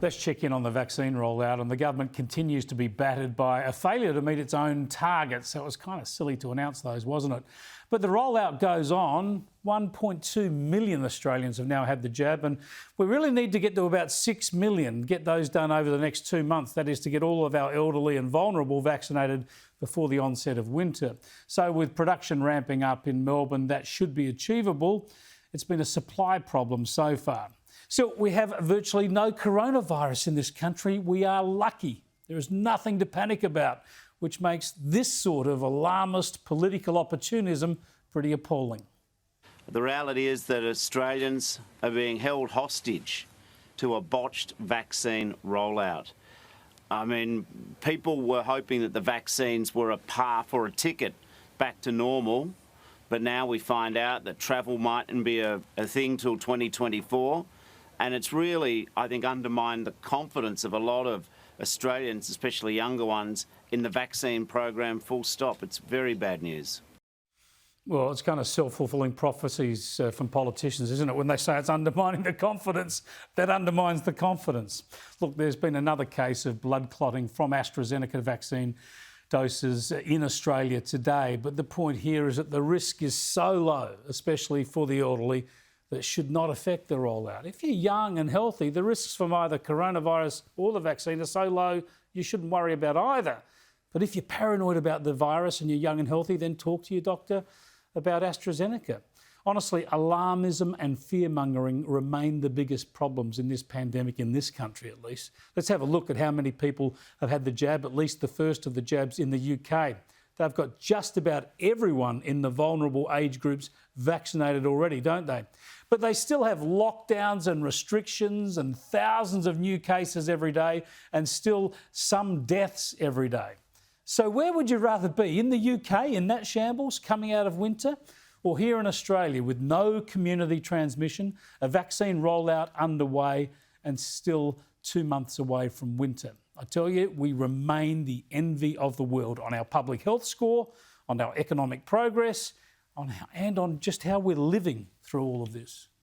Let's check in on the vaccine rollout, and the government continues to be battered by a failure to meet its own targets. So it was kind of silly to announce those, wasn't it? But the rollout goes on. 1.2 million Australians have now had the jab, and we really need to get to about 6 million, get those done over the next 2 months. That is to get all of our elderly and vulnerable vaccinated before the onset of winter. So with production ramping up in Melbourne, that should be achievable. It's been a supply problem so far. So we have virtually no coronavirus in this country. We are lucky. There is nothing to panic about, which makes this sort of alarmist political opportunism pretty appalling. The reality is that Australians are being held hostage to a botched vaccine rollout. I mean, people were hoping that the vaccines were a path or a ticket back to normal, but now we find out that travel mightn't be a thing till 2024. And it's really, I think, undermined the confidence of a lot of Australians, especially younger ones, in the vaccine program, full stop. It's very bad news. Well, it's kind of self-fulfilling prophecies from politicians, isn't it? When they say it's undermining the confidence, that undermines the confidence. Look, there's been another case of blood clotting from AstraZeneca vaccine doses in Australia today. But the point here is that the risk is so low, especially for the elderly, that should not affect the rollout. If you're young and healthy, the risks from either coronavirus or the vaccine are so low, you shouldn't worry about either. But if you're paranoid about the virus and you're young and healthy, then talk to your doctor about AstraZeneca. Honestly, alarmism and fearmongering remain the biggest problems in this pandemic, in this country at least. Let's have a look at how many people have had the jab, at least the first of the jabs in the UK. They've got just about everyone in the vulnerable age groups vaccinated already, don't they? But they still have lockdowns and restrictions and thousands of new cases every day and still some deaths every day. So where would you rather be? In the UK, in that shambles coming out of winter? Or here in Australia with no community transmission, a vaccine rollout underway and still 2 months away from winter? I tell you, we remain the envy of the world on our public health score, on our economic progress, and on just how we're living through all of this.